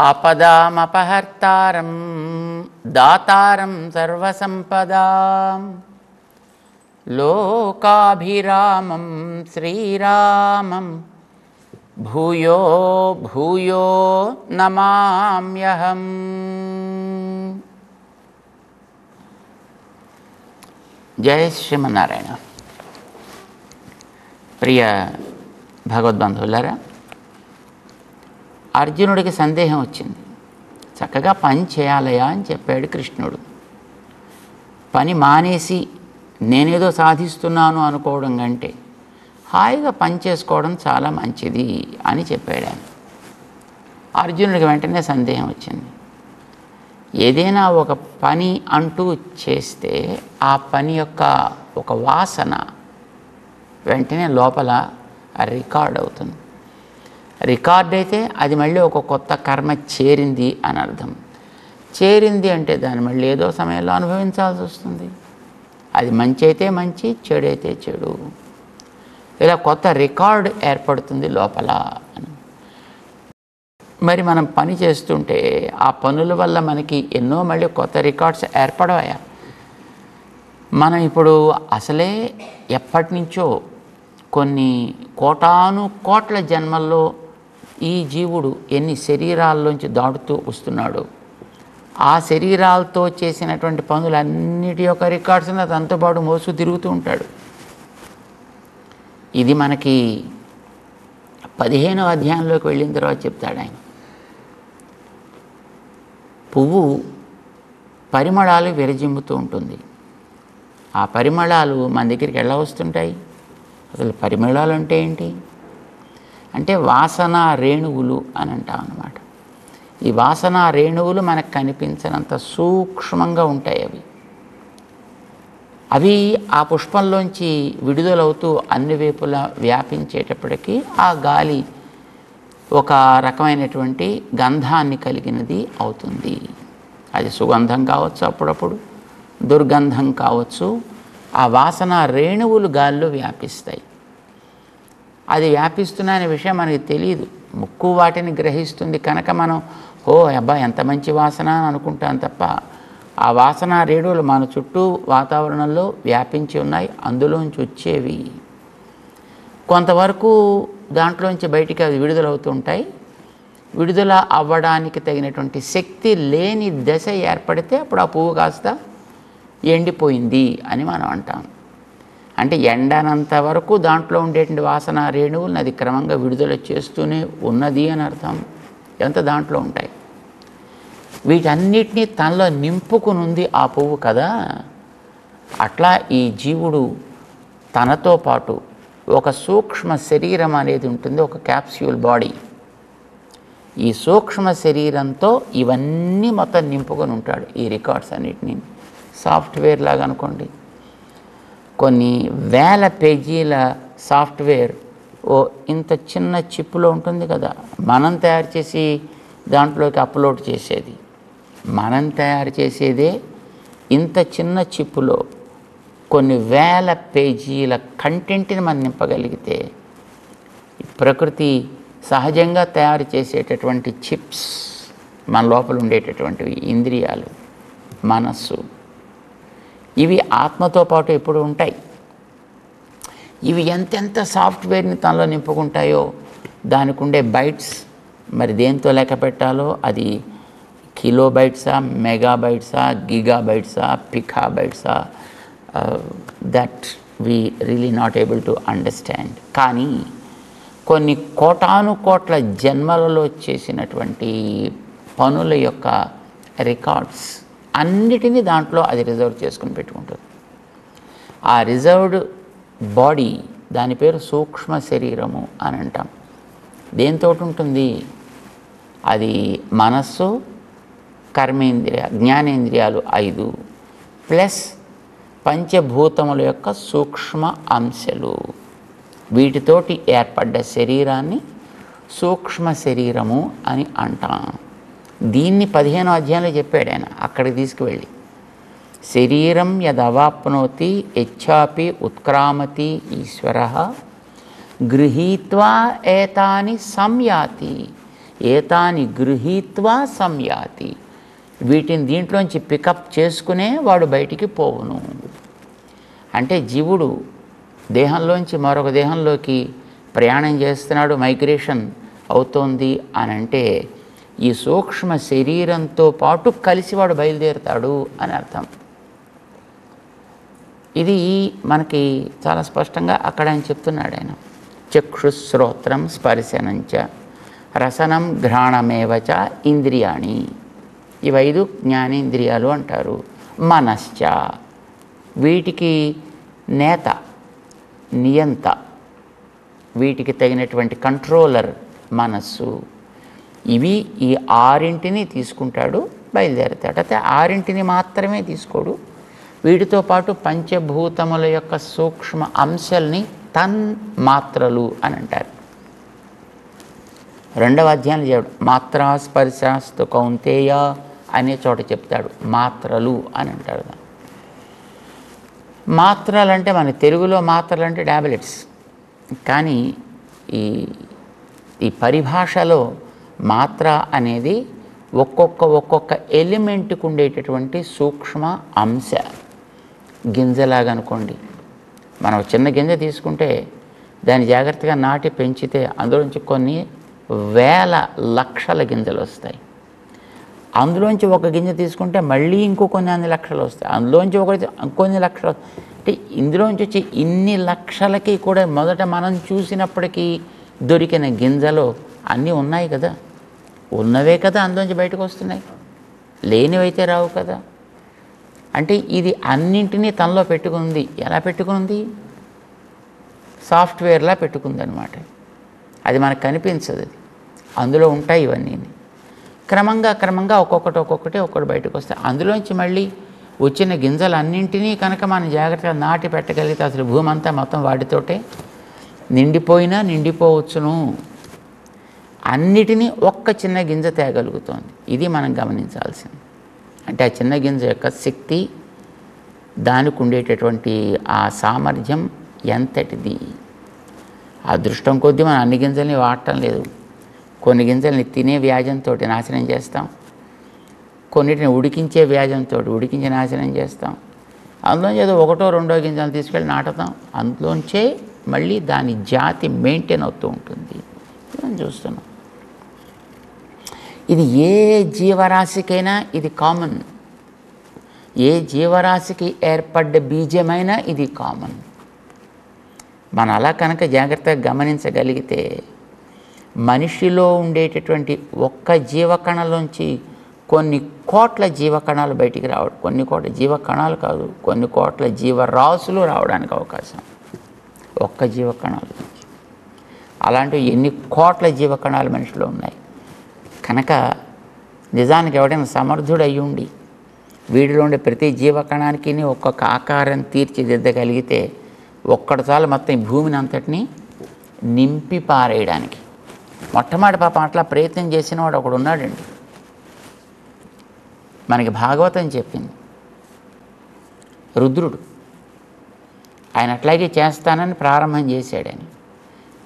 ఆపదామపహర్తారం దాతారం సర్వసంపదాం లోకాభిరామం శ్రీరామం భూయో భూయో నమామ్యహం. జయ శ్రీమన్నారాయణ. ప్రియ భగవద్బంధువులారా, అర్జునుడికి సందేహం వచ్చింది. చక్కగా పని చేయాలయా అని చెప్పాడు కృష్ణుడు. పని మానేసి నేనేదో సాధిస్తున్నాను అనుకోవడం కంటే హాయిగా పని చేసుకోవడం చాలా మంచిది అని చెప్పాడు ఆయన. అర్జునుడికి వెంటనే సందేహం వచ్చింది. ఏదైనా ఒక పని అంటూ చేస్తే ఆ పని యొక్క ఒక వాసన వెంటనే లోపల రికార్డ్ అవుతుంది. రికార్డ్ అయితే అది మళ్ళీ ఒక కొత్త కర్మ చేరింది అని అర్థం. చేరింది అంటే దాన్ని మళ్ళీ ఏదో సమయంలో అనుభవించాల్సి వస్తుంది. అది మంచి అయితే మంచి, చెడు అయితే చెడు, ఇలా కొత్త రికార్డ్ ఏర్పడుతుంది లోపల అని. మరి మనం పని చేస్తుంటే ఆ పనుల వల్ల మనకి ఎన్నో మళ్ళీ కొత్త రికార్డ్స్ ఏర్పడవయా. మనం ఇప్పుడు అసలే ఎప్పటి నుంచో కొన్ని కోటాను కోట్ల జన్మల్లో ఈ జీవుడు ఎన్ని శరీరాల్లోంచి దాటుతూ వస్తున్నాడు. ఆ శరీరాలతో చేసినటువంటి పనులన్నిటి యొక్క రికార్డ్స్ని తనతో పాటు మోసుకు తిరుగుతూ ఉంటాడు. ఇది మనకి 15వ అధ్యాయంలోకి వెళ్ళిన తర్వాత చెప్తాడు ఆయన. పువ్వు పరిమళాలు విరజిమ్ముతూ ఉంటుంది. ఆ పరిమళాలు మన దగ్గరికి ఎలా వస్తుంటాయి? అసలు పరిమళాలు అంటే ఏంటి అంటే వాసన రేణువులు అని అంటాం అన్నమాట. ఈ వాసన రేణువులు మనకు కనిపించినంత సూక్ష్మంగా ఉంటాయి. అవి ఆ పుష్పంలోంచి విడుదలవుతూ అన్ని వైపులా వ్యాపించేటప్పటికీ ఆ గాలి ఒక రకమైనటువంటి గంధాన్ని కలిగినది అవుతుంది. అది సుగంధం కావచ్చు, అప్పుడప్పుడు దుర్గంధం కావచ్చు. ఆ వాసన రేణువులు గాల్లో వ్యాపిస్తాయి. అది వ్యాపిస్తున్నాయనే విషయం మనకి తెలియదు. ముక్కు వాటిని గ్రహిస్తుంది కనుక మనం అబ్బా ఎంత మంచి వాసన అని అనుకుంటాం తప్ప ఆ వాసన రేణువులు మన చుట్టూ వాతావరణంలో వ్యాపించి ఉన్నాయి. అందులోంచి వచ్చేవి కొంతవరకు దాంట్లోంచి బయటికి అవి విడుదలవుతూ ఉంటాయి. విడుదల అవ్వడానికి తగినటువంటి శక్తి లేని దశ ఏర్పడితే అప్పుడు ఆ పువ్వు కాస్త ఎండిపోయింది అని మనం అంటాం. అంటే ఎండనంత వరకు దాంట్లో ఉండేటువంటి వాసన రేణువులను అది క్రమంగా విడుదల చేస్తూనే ఉన్నది అని అర్థం. ఎంత దాంట్లో ఉంటాయి. వీటన్నిటినీ తనలో నింపుకునుంది ఆ పువ్వు కదా. అట్లా ఈ జీవుడు తనతో పాటు ఒక సూక్ష్మ శరీరం అనేది ఉంటుంది, ఒక క్యాప్స్యూల్ బాడీ. ఈ సూక్ష్మ శరీరంతో ఇవన్నీ మొత్తం నింపుకొని ఉంటాడు. ఈ రికార్డ్స్ అన్నిటినీ సాఫ్ట్వేర్ లాగా అనుకోండి. కొన్ని వేల పేజీల సాఫ్ట్వేర్ ఇంత చిన్న చిప్పులో ఉంటుంది కదా. మనం తయారు చేసి దాంట్లోకి అప్లోడ్ చేసేది, మనం తయారు చేసేదే ఇంత చిన్న చిప్పులో కొన్ని వేల పేజీల కంటెంట్ని మనం నింపగలిగితే ప్రకృతి సహజంగా తయారు చేసేటటువంటి చిప్స్, మన లోపల ఉండేటటువంటివి ఇంద్రియాలు, మనస్సు, ఇవి ఆత్మతో పాటు ఎప్పుడు ఉంటాయి. ఇవి ఎంతెంత సాఫ్ట్వేర్ని తనలో నింపుకుంటాయో దానికి ఉండే బైట్స్ మరి దేంతో లెక్క పెట్టాలో అది కిలోబైట్సా, మెగాబైట్సా, గిగాబైట్సా, పికాబైట్సా, that we really not able to understand. కానీ కొన్ని కోటాను కోట్ల జన్మలలో చేసినటువంటి పనుల యొక్క రికార్డ్స్ అన్నిటినీ దాంట్లో అది రిజర్వ్ చేసుకుని పెట్టుకుంటుంది. ఆ రిజర్వ్డ్ బాడీ దాని పేరు సూక్ష్మ శరీరము అని అంటాం. దేంతో ఉంటుంది? అది మనస్సు, కర్మేంద్రియ, జ్ఞానేంద్రియాలు 5 ప్లస్ పంచభూతముల యొక్క సూక్ష్మ అంశాలు, వీటితోటి ఏర్పడ్డ శరీరాన్ని సూక్ష్మ శరీరము అని అంటాం. దీన్ని 15వ అధ్యాయంలో చెప్పాడు ఆయన. అక్కడికి తీసుకువెళ్ళి శరీరం యదవాప్నోతి యచ్చాపి ఉత్క్రామతి ఈశ్వరః గృహీత్వా ఏతాని సంయాతి, ఏతాని గృహీత్వా సంయాతి, వీటిని దీంట్లోంచి పికప్ చేసుకునే వాడు బయటికి పోవును. అంటే జీవుడు దేహంలోంచి మరొక దేహంలోకి ప్రయాణం చేస్తున్నాడు, మైగ్రేషన్ అవుతోంది అని అంటే ఈ సూక్ష్మ శరీరంతో పాటు కలిసి వాడు బయలుదేరుతాడు అని అర్థం. ఇది మనకి చాలా స్పష్టంగా అక్కడ ఆయన చెప్తున్నాడు. ఆయన చక్షుశ్రోత్రం స్పర్శనంచ రసనం ఘ్రాణమేవచ ఇంద్రియాణి, ఈ 5 జ్ఞానేంద్రియాలు అంటారు. మనశ్చ, వీటికి నేత, నియంత, వీటికి తగినటువంటి కంట్రోలర్ మనస్సు. ఇవి ఈ 6 తీసుకుంటాడు, బయలుదేరుతాడు. అయితే 6 మాత్రమే తీసుకోడు, వీటితో పాటు పంచభూతముల యొక్క సూక్ష్మ అంశాలని తన్మాత్రలు అని అంటారు. 2వ అధ్యాయంలో చెప్పాడు మాత్రా స్పర్శాస్తు కౌంతేయ అనే చోట చెప్తాడు మాత్రలు అని అంటాడు. మాత్రలు అంటే మన తెలుగులో మాత్రలు అంటే టాబ్లెట్స్, కానీ ఈ పరిభాషలో మాత్ర అనేది ఒక్కొక్క ఎలిమెంట్కు ఉండేటటువంటి సూక్ష్మ అంశ. గింజలాగా అనుకోండి, మనం చిన్న గింజ తీసుకుంటే దాన్ని జాగ్రత్తగా నాటి పెంచితే అందులోంచి కొన్ని వేల లక్షల గింజలు వస్తాయి. అందులోంచి ఒక గింజ తీసుకుంటే మళ్ళీ కొన్ని అన్ని లక్షలు వస్తాయి, అందులోంచి కొన్ని లక్షలు. అంటే ఇందులోంచి వచ్చి ఇన్ని లక్షలకి కూడా మొదట మనం చూసినప్పటికీ దొరికిన గింజలు అన్నీ ఉన్నాయి కదా, ఉన్నవే కదా అందులోంచి బయటకు వస్తున్నాయి, లేనివైతే రావు కదా. అంటే ఇది అన్నింటినీ తనలో పెట్టుకుంది. ఎలా పెట్టుకుంది? సాఫ్ట్వేర్లా పెట్టుకుంది అనమాట. అది మనకు కనిపించదు, అది అందులో ఉంటాయి ఇవన్నీ. క్రమంగా ఒక్కొక్కటి బయటకు వస్తాయి. అందులోంచి మళ్ళీ వచ్చిన గింజలన్నింటినీ కనుక మనం జాగ్రత్తగా నాటి పెట్టగలిగితే అసలు భూమి అంతా మొత్తం వాటితోటే నిండిపోవచ్చును. అన్నిటినీ ఒక్క చిన్న గింజ తేగలుగుతోంది. ఇది మనం గమనించాల్సింది. అంటే ఆ చిన్న గింజ యొక్క శక్తి, దానికి ఉండేటటువంటి ఆ సామర్థ్యం ఎంతటిది. ఆ దృష్టం కొద్దీ మనం అన్ని గింజల్ని వాడటం లేదు. కొన్ని గింజల్ని తినే వ్యాజంతో నాశనం చేస్తాం, కొన్నిటిని ఉడికించే వ్యాజంతో ఉడికించి నాశనం చేస్తాం. అందులోంచి ఏదో 1, 2 గింజలు తీసుకెళ్ళి నాటుతాం, అందులోంచే మళ్ళీ దాని జాతి మెయింటైన్ అవుతూ ఉంటుంది. మనం చూస్తున్నాం. ఇది ఏ జీవరాశికైనా ఇది కామన్. ఏ జీవరాశికి ఏర్పడ్డ బీజమైనా ఇది కామన్. మనం అలా కనుక జాగ్రత్తగా గమనించగలిగితే మనిషిలో ఉండేటటువంటి ఒక్క జీవకణలోంచి కొన్ని కోట్ల జీవకణాలు బయటికి రావడం, కొన్ని కోట్ల జీవకణాలు కాదు, కొన్ని కోట్ల జీవరాశులు రావడానికి అవకాశం ఒక్క జీవకణాలు. అలాంటివి ఎన్ని కోట్ల జీవకణాలు మనిషిలో ఉన్నాయి. కనుక నిజానికి ఎవడైనా సమర్థుడు అయ్యుండి వీడిలో ఉండే ప్రతి జీవకణానికి ఒక్కొక్క ఆకారం తీర్చిదిద్దగలిగితే ఒక్కటి చాలు మొత్తం ఈ భూమిని అంతటినీ నింపి పారేయడానికి. మొట్టమొదటి పాపం అట్లా ప్రయత్నం చేసిన వాడు ఒకడు ఉన్నాడండి. మనకి భాగవతం చెప్పింది, రుద్రుడు. ఆయన అట్లాగే చేస్తానని ప్రారంభం చేశాడు. ఆయన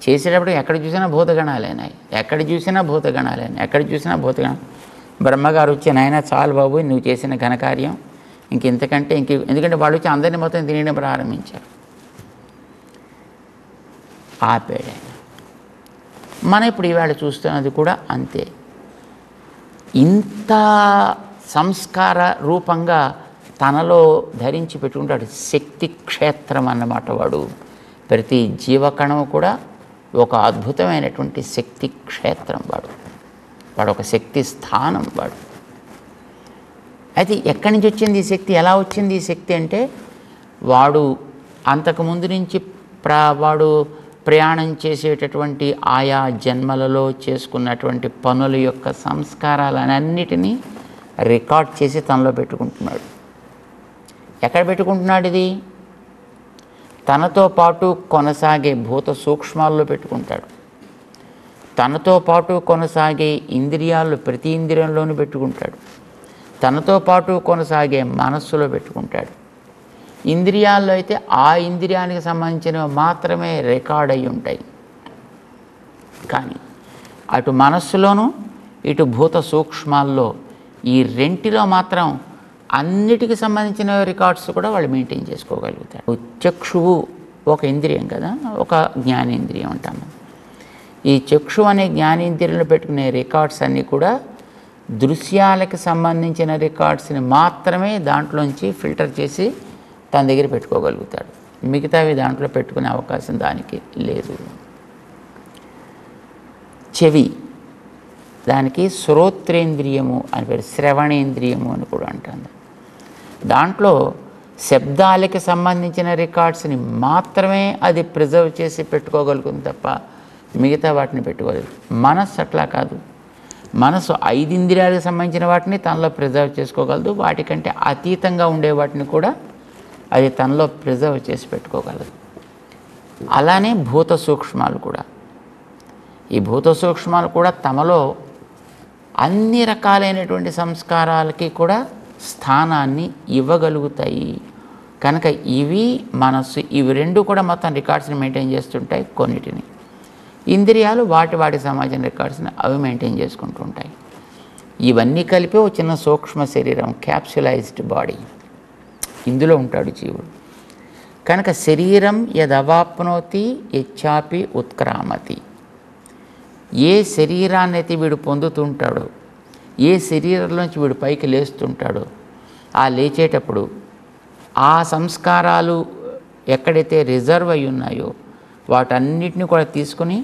చేసేటప్పుడు ఎక్కడ చూసినా భూతగణాలేనాయి, ఎక్కడ చూసినా భూతగణాలు. బ్రహ్మగారు వచ్చి నాయన చాలు బాబు నువ్వు చేసిన ఘనకార్యం, ఇంకెంతకంటే ఎందుకంటే వాళ్ళు వచ్చి అందరినీ మొత్తం తినడం ప్రారంభించారు. ఆపాడు. మనం ఇప్పుడు ఈవేళ చూస్తున్నది కూడా అంతే. ఇంత సంస్కార రూపంగా తనలో ధరించి పెట్టుకుంటాడు. శక్తి క్షేత్రం అన్నమాట. వాడు ప్రతి జీవకణం కూడా ఒక అద్భుతమైనటువంటి శక్తి క్షేత్రం. వాడు ఒక శక్తి స్థానం. అయితే ఎక్కడి నుంచి వచ్చింది ఈ శక్తి, ఎలా వచ్చింది ఈ శక్తి అంటే వాడు అంతకుముందు నుంచి వాడు ప్రయాణం చేసేటటువంటి ఆయా జన్మలలో చేసుకున్నటువంటి పనుల యొక్క సంస్కారాలన్నిటినీ రికార్డ్ చేసి తనలో పెట్టుకుంటున్నాడు. ఎక్కడ పెట్టుకుంటున్నాడు? ఇది తనతో పాటు కొనసాగే భూత సూక్ష్మాల్లో పెట్టుకుంటాడు. తనతో పాటు కొనసాగే ఇంద్రియాలు ప్రతి ఇంద్రియంలోనూ పెట్టుకుంటాడు. తనతో పాటు కొనసాగే మనస్సులో పెట్టుకుంటాడు. ఇంద్రియాల్లో అయితే ఆ ఇంద్రియానికి సంబంధించినవి మాత్రమే రికార్డ్ అయి ఉంటాయి. కానీ అటు మనస్సులోనూ ఇటు భూత సూక్ష్మాల్లో ఈ రెంటిలో మాత్రం అన్నిటికి సంబంధించిన రికార్డ్స్ కూడా వాళ్ళు మెయింటైన్ చేసుకోగలుగుతారు. చక్షువు ఒక ఇంద్రియం కదా, ఒక జ్ఞానేంద్రియం అంటాము. ఈ చక్షు అనే జ్ఞానేంద్రియంలో పెట్టుకునే రికార్డ్స్ అన్నీ కూడా దృశ్యాలకు సంబంధించిన రికార్డ్స్ని మాత్రమే దాంట్లోంచి ఫిల్టర్ చేసి తన దగ్గర పెట్టుకోగలుగుతాడు. మిగతావి దాంట్లో పెట్టుకునే అవకాశం దానికి లేదు. చెవి, దానికి శ్రోత్రేంద్రియము అని పేరు, శ్రవణేంద్రియము అని కూడా అంటుంది. దాంట్లో శబ్దాలకి సంబంధించిన రికార్డ్స్ని మాత్రమే అది ప్రిజర్వ్ చేసి పెట్టుకోగలుగుతుంది తప్ప మిగతా వాటిని పెట్టుకోలేదు. మనస్సు అట్లా కాదు. మనసు 5 ఇంద్రియాలకు సంబంధించిన వాటిని తనలో ప్రిజర్వ్ చేసుకోగలదు. వాటికంటే అతీతంగా ఉండే వాటిని కూడా అది తనలో ప్రిజర్వ్ చేసి పెట్టుకోగలదు. అలానే భూత సూక్ష్మాలు కూడా, ఈ భూత సూక్ష్మాలు కూడా తమలో అన్ని రకాలైనటువంటి సంస్కారాలకి కూడా స్థానాన్ని ఇవ్వగలుగుతాయి. కనుక ఇవి మనస్సు, ఇవి రెండు కూడా మొత్తం రికార్డ్స్ని మెయింటైన్ చేస్తుంటాయి. కొన్నిటిని ఇంద్రియాలు వాటి సమాజం రికార్డ్స్ని అవి మెయింటైన్ చేసుకుంటూ ఉంటాయి. ఇవన్నీ కలిపి ఒక చిన్న సూక్ష్మ శరీరం, క్యాప్సులైజ్డ్ బాడీ, ఇందులో ఉంటాడు జీవుడు. కనుక శరీరం యదవాప్నోతి యచ్చాపి ఉత్క్రామతి, ఏ శరీరాన్ని అయితే వీడు పొందుతుంటాడో, ఏ శరీరంలోంచి వీడు పైకి లేస్తుంటాడో, ఆ లేచేటప్పుడు ఆ సంస్కారాలు ఎక్కడైతే రిజర్వ్ అయి ఉన్నాయో వాటన్నిటిని కూడా తీసుకుని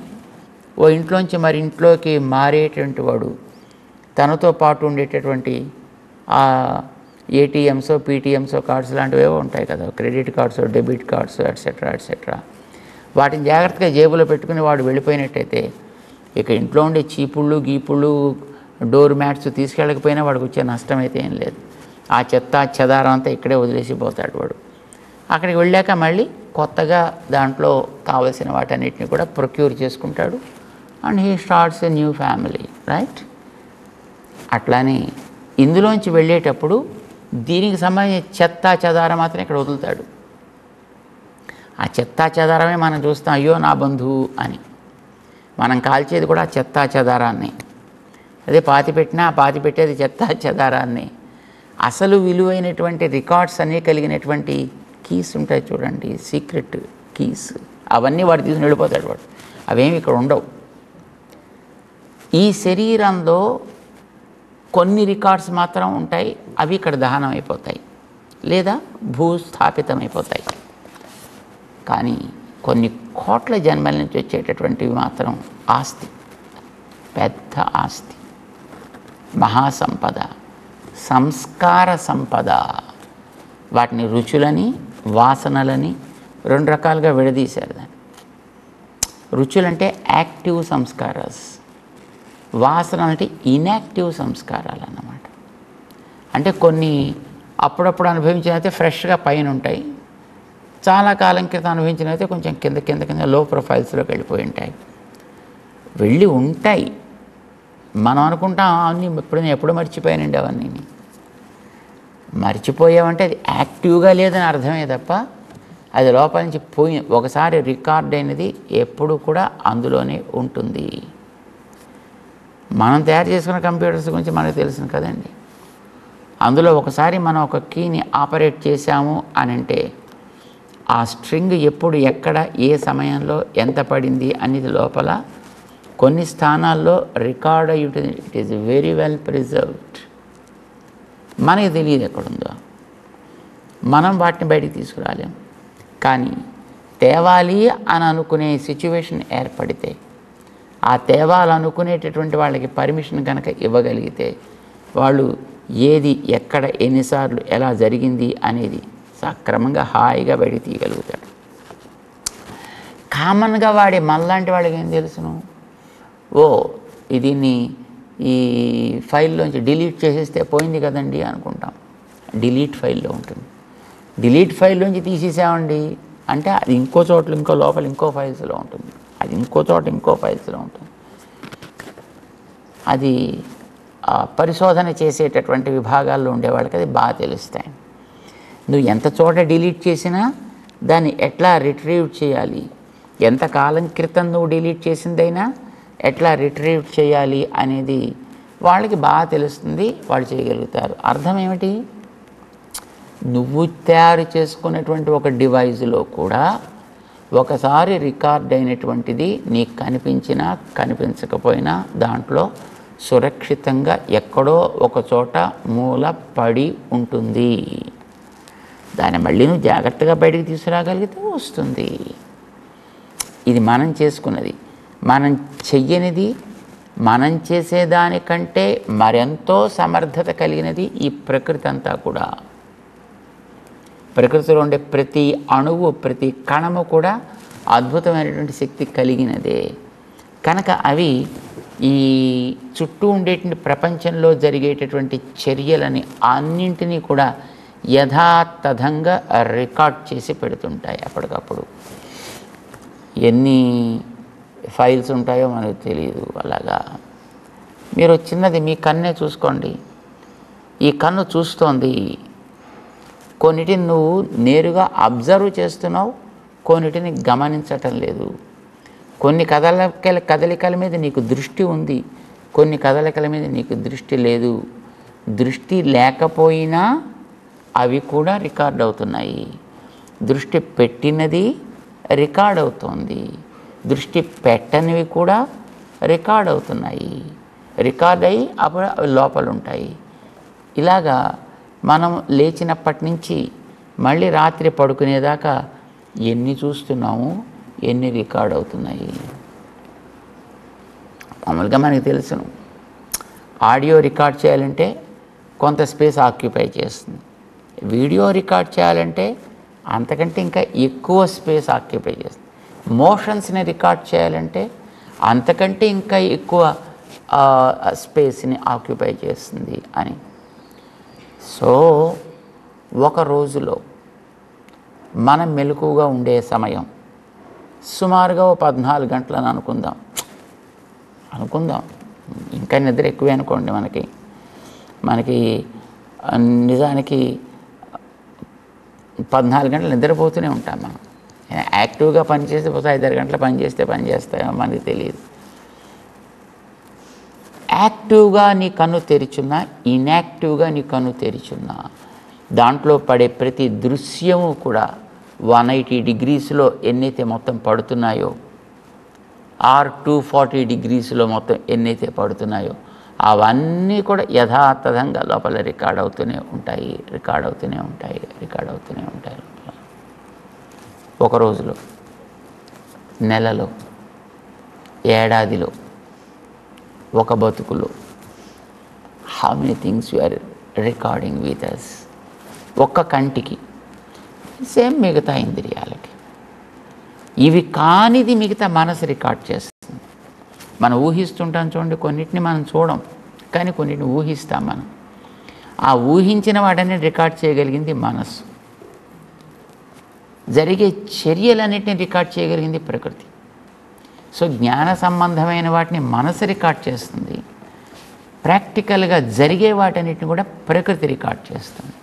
ఓ ఇంట్లోంచి మరి ఇంట్లోకి మారేటువంటి వాడు తనతో పాటు ఉండేటటువంటి ఆ ఏటీఎంసో పీటీఎంసో కార్డ్స్ లాంటివి ఏవో ఉంటాయి కదా, credit cards, debit cards, etcetera etcetera, వాటిని జాగ్రత్తగా జేబులో పెట్టుకుని వాడు వెళ్ళిపోయినట్టయితే ఇక ఇంట్లో ఉండే చీపుళ్ళు గీపుళ్ళు డోర్ మ్యాట్స్ తీసుకెళ్ళకపోయినా వాడికి వచ్చే నష్టం అయితే ఏం లేదు. ఆ చెత్త చెదారం అంతా ఇక్కడే వదిలేసి పోతాడు వాడు. అక్కడికి వెళ్ళాక మళ్ళీ కొత్తగా దాంట్లో కావలసిన వాటన్నిటిని కూడా ప్రొక్యూర్ చేసుకుంటాడు. And he starts a new family, right? అట్లానే ఇందులోంచి వెళ్ళేటప్పుడు దీనికి సంబంధించిన చెత్త చెదారం మాత్రం ఇక్కడ వదులుతాడు. ఆ చెత్త చెదారమే మనం చూస్తాం, అయ్యో నా బంధువు అని. మనం కాల్చేది కూడా చెత్త చెదారాన్ని. అదే పాతి పెట్టినా ఆ పాతి పెట్టేది చెత్త చెదారాన్ని. అసలు విలువైనటువంటి రికార్డ్స్ అన్నీ కలిగినటువంటి కీస్ ఉంటాయి చూడండి, సీక్రెట్ కీస్, అవన్నీ వాడు తీసుకుని వెళ్ళిపోతాడు వాడు. అవేమి ఇక్కడ ఉండవు. ఈ శరీరంలో కొన్ని రికార్డ్స్ మాత్రం ఉంటాయి, అవి ఇక్కడ దహనం అయిపోతాయి లేదా భూస్థాపితమైపోతాయి. కానీ కొన్ని కోట్ల జన్మల నుంచి వచ్చేటటువంటివి మాత్రం ఆస్తి, పెద్ద ఆస్తి, మహాసంపద, సంస్కార సంపద. వాటిని రుచులని వాసనలని 2 రకాలుగా విడదీశారు. దాన్ని రుచులంటే యాక్టివ్ సంస్కారాస్, వాసనలు అంటే ఇన్యాక్టివ్ సంస్కారాలు అన్నమాట. అంటే కొన్ని అప్పుడప్పుడు అనుభవించినైతే ఫ్రెష్గా పైన ఉంటాయి, చాలా కాలం క్రితం అనుభవించినైతే కొంచెం కింద లో ప్రొఫైల్స్లోకి వెళ్ళిపోయి ఉంటాయి, వెళ్ళి ఉంటాయి. మనం అనుకుంటాం అవన్నీ ఎప్పుడు మర్చిపోయానండి, అవన్నీ మర్చిపోయామంటే అది యాక్టివ్గా లేదని అర్థమే తప్ప అది లోపల నుంచి పోయి ఒకసారి రికార్డ్ అయినది ఎప్పుడు కూడా అందులోనే ఉంటుంది. మనం తయారు చేసుకున్న కంప్యూటర్స్ గురించి మనకు తెలుసు కదండి. అందులో ఒకసారి మనం ఒక కీని ఆపరేట్ చేశాము అని అంటే ఆ స్ట్రింగ్ ఎప్పుడు ఎక్కడ ఏ సమయంలో ఎంత పడింది అనేది లోపల కొన్ని స్థానాల్లో రికార్డ్ అయ్యి ఉంటుంది. It is very well preserved. మనకి తెలియదు ఎక్కడుందో, మనం వాటిని బయటికి తీసుకురాలేం. కానీ తేవాలి అని అనుకునే సిచ్యువేషన్ ఏర్పడితే, ఆ తేవాలనుకునేటటువంటి వాళ్ళకి పర్మిషన్ కనుక ఇవ్వగలిగితే వాళ్ళు ఏది ఎక్కడ ఎన్నిసార్లు ఎలా జరిగింది అనేది సక్రమంగా హాయిగా బయటికి తీయగలుగుతాడు. కామన్గా వాడే మనలాంటి వాళ్ళకి ఏం తెలుసును, దీన్ని ఈ ఫైల్లోంచి డిలీట్ చేసేస్తే పోయింది కదండి అనుకుంటాం. డిలీట్ ఫైల్లో ఉంటుంది. డిలీట్ ఫైల్లోంచి తీసేసామండి అంటే అది ఇంకో చోట్ల ఇంకో లోపల ఇంకో ఫైల్స్లో ఉంటుంది, అది ఇంకో చోట ఇంకో ఫైల్స్లో ఉంటుంది. అది పరిశోధన చేసేటటువంటి విభాగాల్లో ఉండేవాళ్ళకి అది బాగా తెలుస్తాయి. నువ్వు ఎంత చోట డిలీట్ చేసినా దాన్ని ఎట్లా రిట్రీవ్ చేయాలి, ఎంత కాలం క్రితం నువ్వు డిలీట్ చేసిందైనా ఎట్లా రిట్రీవ్ చేయాలి అనేది వాళ్ళకి బాగా తెలుస్తుంది, వాళ్ళు చేయగలుగుతారు. అర్థం ఏమిటి? నువ్వు తయారు చేసుకున్నటువంటి ఒక డివైజ్లో కూడా ఒకసారి రికార్డ్ అయినటువంటిది నీకు కనిపించినా కనిపించకపోయినా దాంట్లో సురక్షితంగా ఎక్కడో ఒక చోట మూల పడి ఉంటుంది. దాన్ని మళ్ళీ నువ్వు జాగ్రత్తగా బయటికి తీసుకురాగలిగితే వస్తుంది. ఇది మనం చేసుకున్నది. మనం చెయ్యనిది, మనం చేసేదానికంటే మరెంతో సమర్థత కలిగినది ఈ ప్రకృతి అంతా కూడా. ప్రకృతిలో ఉండే ప్రతి అణువు, ప్రతి కణము కూడా అద్భుతమైనటువంటి శక్తి కలిగినదే. కనుక అవి ఈ చుట్టూ ఉండేటువంటి ప్రపంచంలో జరిగేటటువంటి చర్యలని అన్నింటినీ కూడా యథాతథంగా రికార్డ్ చేసి పెడుతుంటాయి. అప్పటికప్పుడు ఎన్ని ఫైల్స్ ఉంటాయో మనకు తెలియదు. అలాగా మీరు చిన్నది మీ కన్నే చూసుకోండి. ఈ కన్ను చూస్తోంది, కొన్నిటిని నువ్వు నేరుగా అబ్జర్వ్ చేస్తున్నావు, కొన్నిటిని గమనించటం లేదు. కొన్ని కదలికల మీద నీకు దృష్టి ఉంది, కొన్ని కదలికల మీద నీకు దృష్టి లేదు. దృష్టి లేకపోయినా అవి కూడా రికార్డ్ అవుతున్నాయి. దృష్టి పెట్టినది రికార్డ్ అవుతోంది, దృష్టి పెట్టనివి కూడా రికార్డ్ అవుతున్నాయి. రికార్డ్ అయ్యి అప్పుడు అవి లోపల ఉంటాయి. ఇలాగా మనం లేచినప్పటి నుంచి మళ్ళీ రాత్రి పడుకునేదాకా ఎన్ని చూస్తున్నాము, ఎన్ని రికార్డ్ అవుతున్నాయి. మామూలుగా మనకి తెలుసును, ఆడియో రికార్డ్ చేయాలంటే కొంత స్పేస్ ఆక్యుపై చేస్తుంది. వీడియో రికార్డ్ చేయాలంటే అంతకంటే ఇంకా ఎక్కువ స్పేస్ ఆక్యుపై చేస్తుంది. మోషన్స్ని రికార్డ్ చేయాలంటే అంతకంటే ఇంకా ఎక్కువ స్పేస్ని ఆక్యుపై చేస్తుంది అని. సో ఒక రోజులో మనం మెలకువగా ఉండే సమయం సుమారుగా 14 గంటలని అనుకుందాం. ఇంకా నిద్ర ఎక్కువే అనుకోండి. మనకి నిజానికి 14 గంటలు నిద్రపోతూనే ఉంటాం మనం. యాక్టివ్గా పనిచేస్తే 5-6 గంటలు పనిచేస్తాయో మనకి తెలియదు. యాక్టివ్గా నీ కన్ను తెరిచున్నా, ఇన్యాక్టివ్గా నీ కన్ను తెరిచున్నా దాంట్లో పడే ప్రతి దృశ్యము కూడా 180 డిగ్రీస్లో ఎన్నైతే మొత్తం పడుతున్నాయో, ఆర్ 240 డిగ్రీస్లో మొత్తం ఎన్నైతే పడుతున్నాయో అవన్నీ కూడా యథాతథంగా లోపల రికార్డ్ అవుతూనే ఉంటాయి. ఒక రోజులో, నెలలో, ఏడాదిలో, ఒక బతుకులో how many things you are recording with us. ఒక్క కంటికి సేమ్ మిగతా ఇంద్రియాలకి. ఇవి కానిది మిగతా మనసు రికార్డ్ చేస్తుంది. మనం ఊహిస్తుంటాం చూడండి, కొన్నిటిని మనం చూడం, కానీ కొన్నిటిని ఊహిస్తాం మనం. ఆ ఊహించిన వాటిని రికార్డ్ చేయగలిగింది మనసు. జరిగే చర్యలన్నిటిని రికార్డ్ చేయగలిగింది ప్రకృతి. సో జ్ఞాన సంబంధమైన వాటిని మనసు రికార్డ్ చేస్తుంది, ప్రాక్టికల్గా జరిగే వాటన్నిటిని కూడా ప్రకృతి రికార్డ్ చేస్తుంది.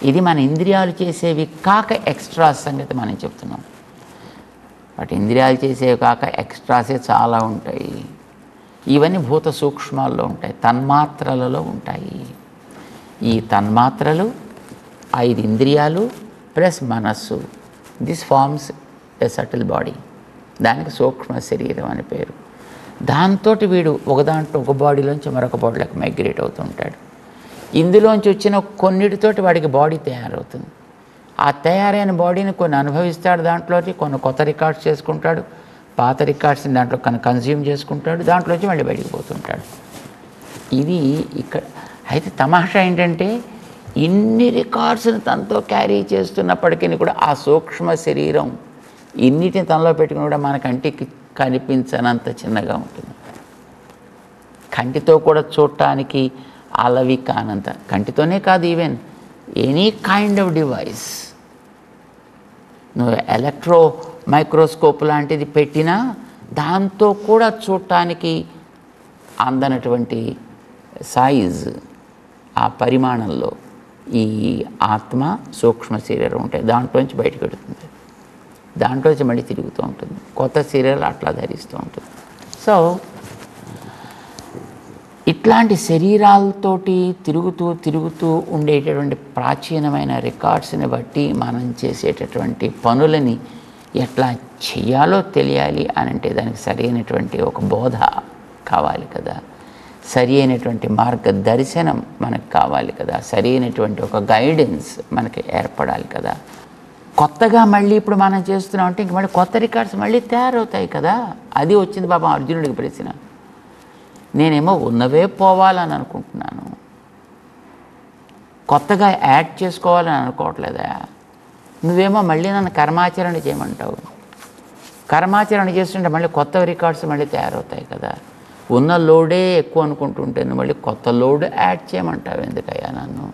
ఇది మన ఇంద్రియాలు చేసేవి కాక ఎక్స్ట్రా సంగతి మనం చెప్తున్నాం. వాటి ఇంద్రియాలు చేసేవి కాక ఎక్స్ట్రాసే చాలా ఉంటాయి. ఇవన్నీ భూత సూక్ష్మాల్లో ఉంటాయి, తన్మాత్రలలో ఉంటాయి. ఈ తన్మాత్రలు 5 ఇంద్రియాలు ప్లస్ మనస్సు, this forms a subtle body. దానికి సూక్ష్మ శరీరం అని పేరు. దాంతో వీడు ఒక బాడీలోంచి మరొక బాడీలోకి మైగ్రేట్ అవుతూ ఉంటాడు. ఇందులోంచి వచ్చిన కొన్నిటితోటి వాడికి బాడీ తయారవుతుంది. ఆ తయారైన బాడీని కొన్ని అనుభవిస్తాడు, దాంట్లోకి కొన్ని కొత్త రికార్డ్స్ చేసుకుంటాడు, పాత రికార్డ్స్ని దాంట్లో కన్జ్యూమ్ చేసుకుంటాడు, దాంట్లోంచి మళ్ళీ బయటికి పోతుంటాడు. ఇది ఇక్కడ అయితే తమాషా ఏంటంటే, ఇన్ని రికార్డ్స్ని తనతో క్యారీ చేస్తున్నప్పటికీ కూడా ఆ సూక్ష్మ శరీరం ఇన్నిటిని తనలో పెట్టుకుని కూడా మన కంటికి కనిపించనంత చిన్నగా ఉంటుంది. కంటితో కూడా చూడటానికి అలవి కానంత. కంటితోనే కాదు, even any kind of device, నువ్వు ఎలక్ట్రో మైక్రోస్కోప్ లాంటిది పెట్టినా దాంతో కూడా చూడటానికి అందనటువంటి సైజ్, ఆ పరిమాణంలో ఈ ఆత్మ సూక్ష్మ శరీరం ఉంటాయి. దాంట్లోంచి బయటకు పెడుతుంది. దాంట్లో వచ్చి మళ్ళీ తిరుగుతూ ఉంటుంది, కొత్త శరీరాలు అట్లా ధరిస్తూ ఉంటుంది. సో ఇట్లాంటి శరీరాలతోటి తిరుగుతూ ఉండేటటువంటి ప్రాచీనమైన రికార్డ్స్ని బట్టి మనం చేసేటటువంటి పనులని ఎట్లా చేయాలో తెలియాలి అని అంటే దానికి సరి అయినటువంటి ఒక బోధ కావాలి కదా, సరి అయినటువంటి మార్గదర్శనం మనకు కావాలి కదా, సరి అయినటువంటి ఒక గైడెన్స్ మనకి ఏర్పడాలి కదా. కొత్తగా మళ్ళీ ఇప్పుడు మనం చేస్తున్నామంటే ఇంక మళ్ళీ కొత్త రికార్డ్స్ మళ్ళీ తయారవుతాయి కదా. అది వచ్చింది పాపం అర్జునుడికి ప్రశ్న. నేనేమో ఉన్నవే పోవాలని అనుకుంటున్నాను, కొత్తగా యాడ్ చేసుకోవాలని అనుకోవట్లేదా. నువ్వేమో మళ్ళీ నన్ను కర్మాచరణ చేయమంటావు. కర్మాచరణ చేస్తుంటే మళ్ళీ కొత్త రికార్డ్స్ మళ్ళీ తయారవుతాయి కదా. ఉన్న లోడే ఎక్కువ అనుకుంటుంటే నువ్వు మళ్ళీ కొత్త లోడ్ యాడ్ చేయమంటావు ఎందుకయ్యా నన్ను.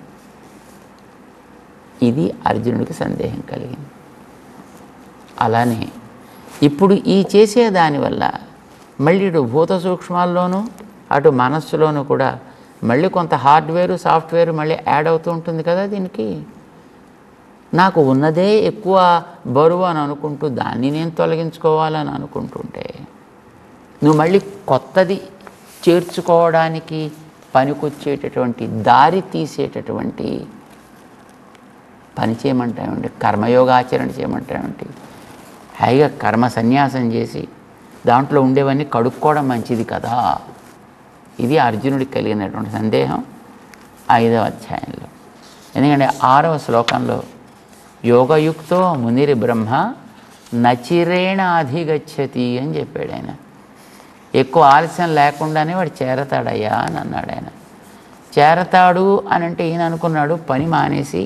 ఇది అర్జునుడికి సందేహం కలిగింది. అలానే ఇప్పుడు ఈ చేసే దానివల్ల మళ్ళీ ఇటు భూత సూక్ష్మాల్లోనూ అటు మనస్సులోనూ కూడా మళ్ళీ కొంత హార్డ్వేరు సాఫ్ట్వేర్ మళ్ళీ యాడ్ అవుతూ ఉంటుంది కదా దీనికి. నాకు ఉన్నదే ఎక్కువ బరువు అని అనుకుంటూ దాన్ని నేను తొలగించుకోవాలని అనుకుంటుంటే నువ్వు మళ్ళీ కొత్తది చేర్చుకోవడానికి పనికొచ్చేటటువంటి దారి తీసేటటువంటి పని చేయమంటామండి, కర్మయోగాచరణ చేయమంటామండి. హాయిగా కర్మ సన్యాసం చేసి దాంట్లో ఉండేవన్నీ కడుక్కోవడం మంచిది కదా. ఇది అర్జునుడికి కలిగినటువంటి సందేహం 5వ అధ్యాయంలో. ఎందుకంటే 6వ శ్లోకంలో యోగయుక్తో మునిరి బ్రహ్మ నచిరేణ అధిగచ్చతి అని చెప్పాడు ఆయన. ఎక్కువ ఆలస్యం లేకుండానే వాడు చేరతాడయ్యా అని అన్నాడు ఆయన. చేరతాడు అని అంటే ఈయన అనుకున్నాడు పని మానేసి.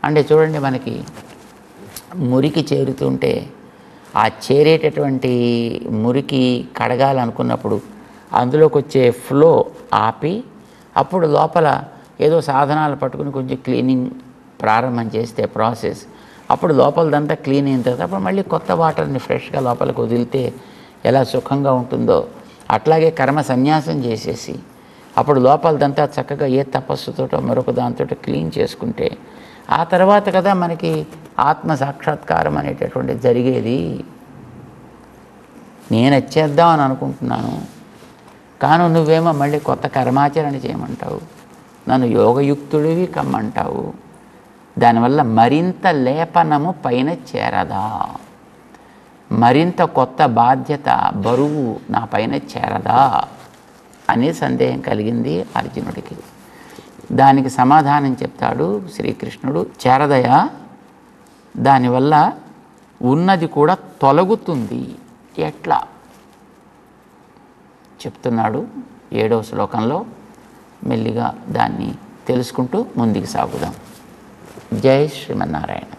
అంటే చూడండి, మనకి మురికి చేరుతుంటే ఆ చేరేటటువంటి మురికి కడగాలనుకున్నప్పుడు అందులోకి వచ్చే ఫ్లో ఆపి అప్పుడు లోపల ఏదో సాధనాలు పట్టుకుని కొంచెం క్లీనింగ్ ప్రారంభం చేస్తే ప్రాసెస్, అప్పుడు లోపలదంతా క్లీన్ అయిన తర్వాత అప్పుడు మళ్ళీ కొత్త వాటర్ని ఫ్రెష్గా లోపలికి వదిలితే ఎలా సుఖంగా ఉంటుందో అట్లాగే కర్మ సన్యాసం చేసేసి అప్పుడు లోపలదంతా చక్కగా ఏ తపస్సుతోటో మరొక దాంతో క్లీన్ చేసుకుంటే ఆ తర్వాత కదా మనకి ఆత్మ సాక్షాత్కారం అనేటటువంటి జరిగేది. నేను వచ్చేద్దామని అనుకుంటున్నాను, కానీ నువ్వేమో మళ్ళీ కొత్త కర్మాచరణ చేయమంటావు, నన్ను యోగయుక్తుడివి కమ్మంటావు. దానివల్ల మరింత లేపనము పైన చేరదా, మరింత కొత్త బాధ్యత బరువు నా పైన చేరదా అనే సందేహం కలిగింది అర్జునుడికి. దానికి సమాధానం చెప్తాడు శ్రీకృష్ణుడు. చేరదయా, దానివల్ల ఉన్నది కూడా తొలగుతుంది. ఎట్లా చెప్తున్నాడు 7వ శ్లోకంలో. మెల్లిగా దాన్ని తెలుసుకుంటూ ముందుకు సాగుదాం. జై శ్రీమన్నారాయణ.